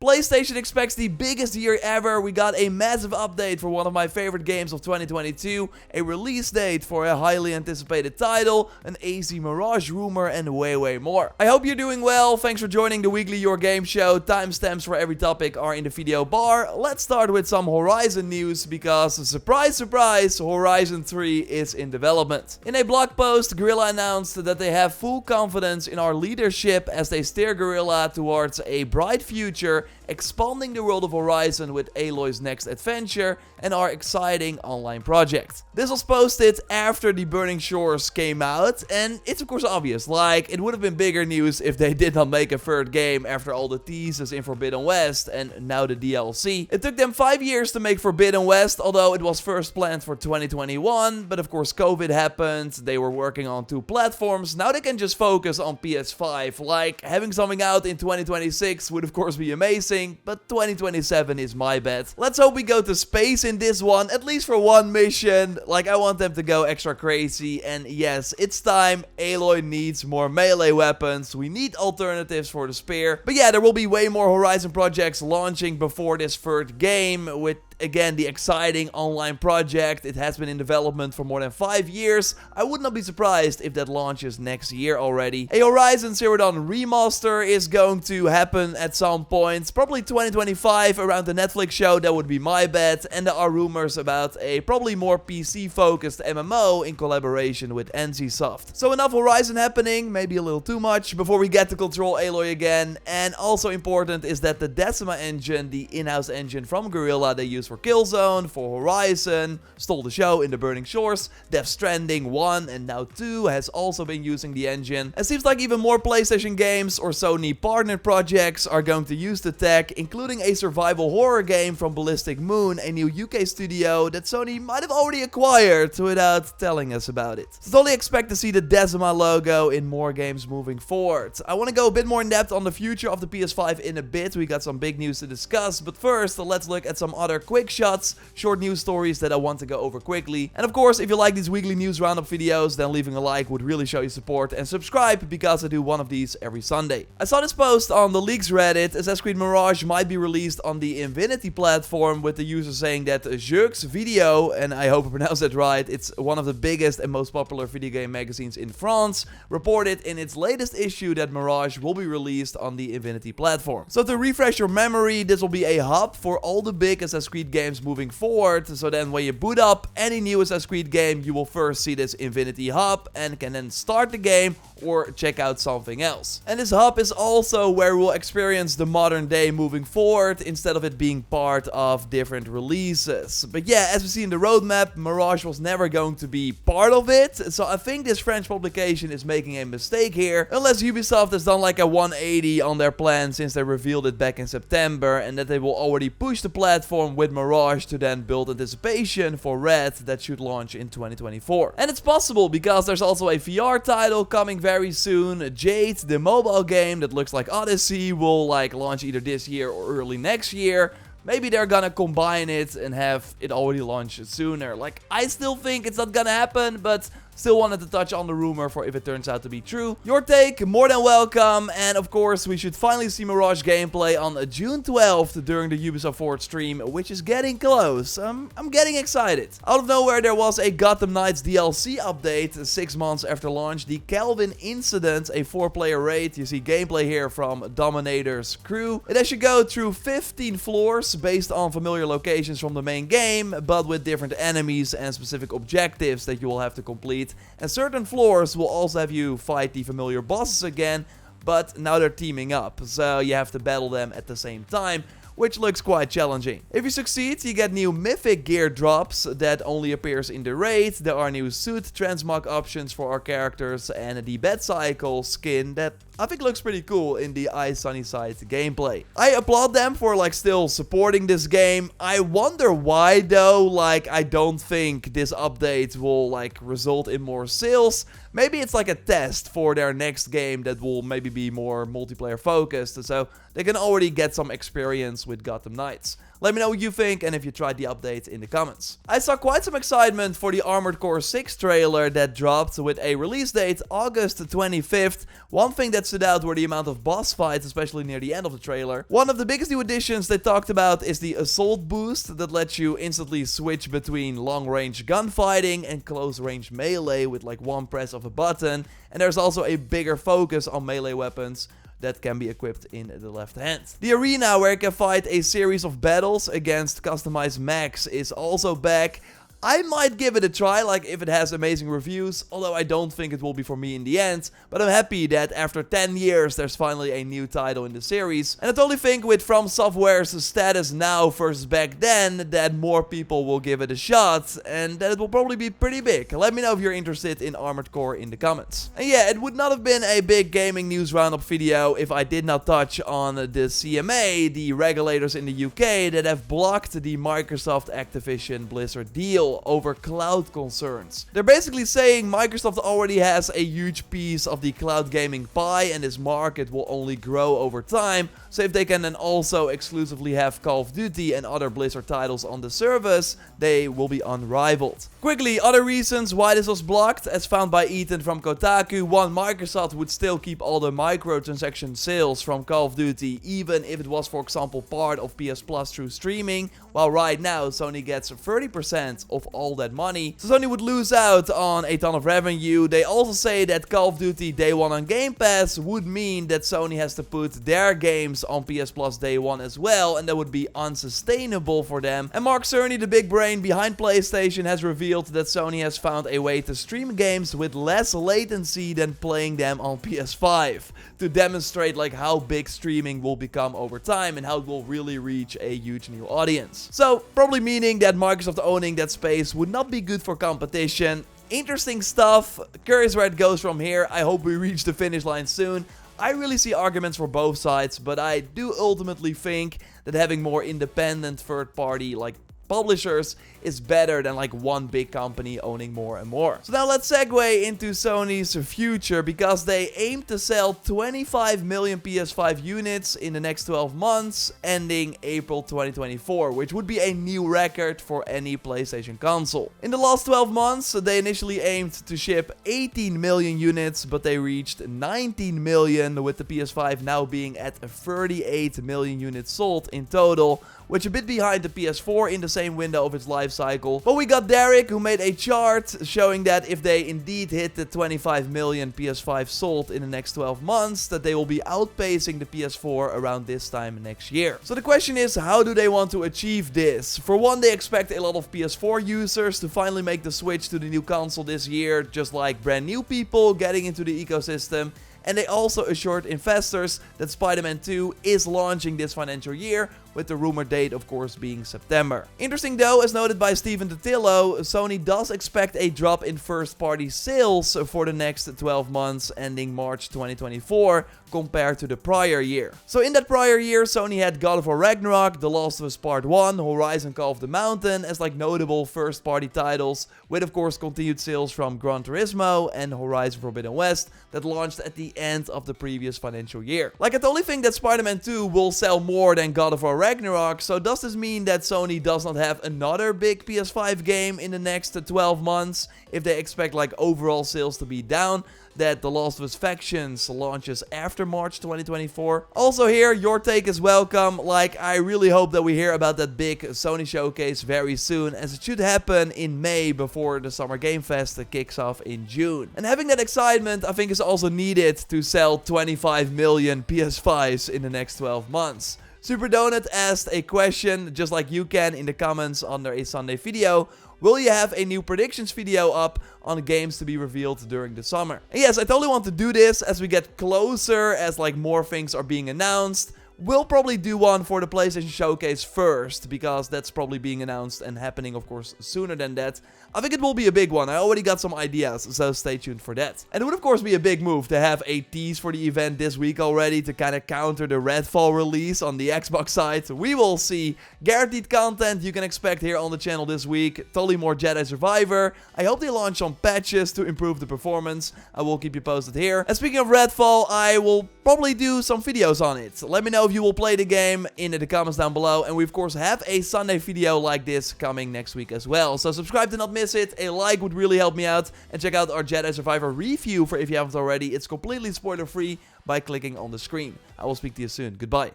PlayStation expects the biggest year ever. We got a massive update for one of my favorite games of 2022, a release date for a highly anticipated title, an AC Mirage rumor, and way more. I hope you're doing well. Thanks for joining the weekly Your Game Show. Timestamps for every topic are in the video bar. Let's start with some Horizon news because, surprise, Horizon 3 is in development. In a blog post, Guerrilla announced that they have full confidence in our leadership as they steer Guerrilla towards a bright future, expanding the world of Horizon with Aloy's next adventure and our exciting online project. This was posted after the Burning Shores came out, and it's of course obvious, like it would have been bigger news if they did not make a third game after all the teases in Forbidden West and now the DLC. It took them 5 years to make Forbidden West, although it was first planned for 2021, but of course COVID happened, they were working on 2 platforms, now they can just focus on PS5, like having something out in 2026 would of course be amazing, but 2027 is my bet. Let's hope we go to space in this one, at least for one mission. Like, I want them to go extra crazy, and yes, it's time. Aloy needs more melee weapons. We need alternatives for the spear. But yeah, there will be way more Horizon projects launching before this third game, with again, the exciting online project. It has been in development for more than 5 years. I would not be surprised if that launches next year already. A Horizon Zero Dawn remaster is going to happen at some point, probably 2025 around the Netflix show, that would be my bet. And there are rumors about a probably more PC-focused MMO in collaboration with NCSoft. So enough Horizon happening, maybe a little too much, before we get to control Aloy again. And also important is that the Decima engine, the in-house engine from Guerrilla they use for Killzone, for Horizon, stole the show in the Burning Shores. Death Stranding 1 and now 2 has also been using the engine. It seems like even more PlayStation games or Sony partner projects are going to use the tech, including a survival horror game from Ballistic Moon, a new UK studio that Sony might have already acquired without telling us about it. So totally expect to see the Decima logo in more games moving forward. I want to go a bit more in depth on the future of the PS5 in a bit. We got some big news to discuss, but first let's look at some other quick shots, short news stories that I want to go over quickly. And of course, if you like these weekly news roundup videos, then leaving a like would really show your support, and subscribe because I do one of these every Sunday. I saw this post on the Leaks Reddit. Assassin's Creed Mirage might be released on the Infinity platform, with the user saying that Jeux Video, and I hope I pronounced that right, it's one of the biggest and most popular video game magazines in France, reported in its latest issue that Mirage will be released on the Infinity platform. So to refresh your memory, this will be a hub for all the big Assassin's Creed games moving forward, so then when you boot up any new Assassin's Creed game, you will first see this Infinity hub and can then start the game or check out something else. And this hub is also where we'll experience the modern day moving forward, instead of it being part of different releases. But yeah, as we see in the roadmap, Mirage was never going to be part of it, so I think this French publication is making a mistake here, unless Ubisoft has done like a 180 on their plan since they revealed it back in September, and that they will already push the platform with Mirage to then build anticipation for Red that should launch in 2024. And it's possible because there's also a VR title coming very soon. Jade, the mobile game that looks like Odyssey, will like launch either this year or early next year. Maybe they're gonna combine it and have it already launched sooner. Like, I still think it's not gonna happen, but still wanted to touch on the rumor for if it turns out to be true. Your take, more than welcome. And of course, we should finally see Mirage gameplay on June 12th during the Ubisoft Forward stream, which is getting close. I'm getting excited. Out of nowhere, there was a Gotham Knights DLC update 6 months after launch. The Calvin Incident, a 4-player raid. You see gameplay here from Dominator's crew. It has you go through 15 floors based on familiar locations from the main game, but with different enemies and specific objectives that you will have to complete. And certain floors will also have you fight the familiar bosses again, but now they're teaming up, so you have to battle them at the same time, which looks quite challenging. If you succeed, you get new mythic gear drops that only appears in the raid. There are new suit transmog options for our characters, and the Bed Cycle skin that I think looks pretty cool in the Ice Sunny Side gameplay. I applaud them for like still supporting this game. I wonder why though. Like, I don't think this update will like result in more sales. Maybe it's like a test for their next game that will maybe be more multiplayer focused, so they can already get some experience with Gotham Knights. Let me know what you think and if you tried the update in the comments. I saw quite some excitement for the Armored Core 6 trailer that dropped with a release date August 25th. One thing that stood out were the amount of boss fights, especially near the end of the trailer. One of the biggest new additions they talked about is the assault boost that lets you instantly switch between long-range gunfighting and close-range melee with like one press of a button. And there's also a bigger focus on melee weapons that can be equipped in the left hand. The arena where you can fight a series of battles against customized mechs is also back. I might give it a try, like if it has amazing reviews, although I don't think it will be for me in the end, but I'm happy that after 10 years there's finally a new title in the series, and I totally think with From Software's status now versus back then, that more people will give it a shot, and that it will probably be pretty big. Let me know if you're interested in Armored Core in the comments. And yeah, it would not have been a big gaming news roundup video if I did not touch on the CMA, the regulators in the UK that have blocked the Microsoft Activision Blizzard deal over cloud concerns. They're basically saying Microsoft already has a huge piece of the cloud gaming pie and this market will only grow over time, so if they can then also exclusively have Call of Duty and other Blizzard titles on the service, they will be unrivaled. Quickly, other reasons why this was blocked, as found by Ethan from Kotaku. One, Microsoft would still keep all the microtransaction sales from Call of Duty, even if it was, for example, part of PS Plus through streaming, while right now Sony gets 30% of all that money, so Sony would lose out on a ton of revenue. They also say that Call of Duty Day 1 on Game Pass would mean that Sony has to put their games on PS Plus Day 1 as well, and that would be unsustainable for them. And Mark Cerny, the big brain behind PlayStation, has revealed that Sony has found a way to stream games with less latency than playing them on PS5, to demonstrate like how big streaming will become over time and how it will really reach a huge new audience. So probably meaning that Microsoft owning that space would not be good for competition. Interesting stuff. Curious where it goes from here. I hope we reach the finish line soon. I really see arguments for both sides, but I do ultimately think that having more independent third-party like publishers is better than like one big company owning more and more. So now let's segue into Sony's future, because they aim to sell 25 million PS5 units in the next 12 months, ending April 2024, which would be a new record for any PlayStation console. In the last 12 months, they initially aimed to ship 18 million units, but they reached 19 million, with the PS5 now being at 38 million units sold in total, which a bit behind the PS4 in the same window of its life cycle. But we got Derek, who made a chart showing that if they indeed hit the 25 million PS5 sold in the next 12 months, that they will be outpacing the PS4 around this time next year. So the question is, how do they want to achieve this? For one, they expect a lot of PS4 users to finally make the switch to the new console this year, just like brand new people getting into the ecosystem. And they also assured investors that Spider-Man 2 is launching this financial year, with the rumored date of course being September. Interesting though, as noted by Steven Totillo, Sony does expect a drop in first-party sales for the next 12 months ending March 2024 compared to the prior year. So in that prior year, Sony had God of War Ragnarok, The Last of Us Part 1, Horizon Call of the Mountain as like notable first-party titles, with of course continued sales from Gran Turismo and Horizon Forbidden West that launched at the end of the previous financial year. Like, I totally think that Spider-Man 2 will sell more than God of War Ragnarok, so does this mean that Sony does not have another big PS5 game in the next 12 months if they expect like overall sales to be down? That The Last of Us Factions launches after March 2024. Also here, your take is welcome. Like, I really hope that we hear about that big Sony showcase very soon, as it should happen in May before the Summer Game Fest kicks off in June. And having that excitement, I think, is also needed to sell 25 million PS5s in the next 12 months. Super Donut asked a question, just like you can in the comments under a Sunday video. Will you have a new predictions video up on games to be revealed during the summer? And yes, I totally want to do this as we get closer, as like more things are being announced. We'll probably do one for the PlayStation Showcase first, because that's probably being announced and happening, of course, sooner than that. I think it will be a big one. I already got some ideas, so stay tuned for that. And it would, of course, be a big move to have a tease for the event this week already to kind of counter the redfall release on the Xbox side. We will see. Guaranteed content you can expect here on the channel this week. Totally more Jedi Survivor. I hope they launch some patches to improve the performance. I will keep you posted here. And speaking of redfall, I will probably do some videos on it. Let me know know if you will play the game in the comments down below. And we, of course, have a Sunday video like this coming next week as well. So subscribe to not miss it. A like would really help me out. And check out our Jedi Survivor review for if you haven't already. It's completely spoiler-free by clicking on the screen. I will speak to you soon. Goodbye.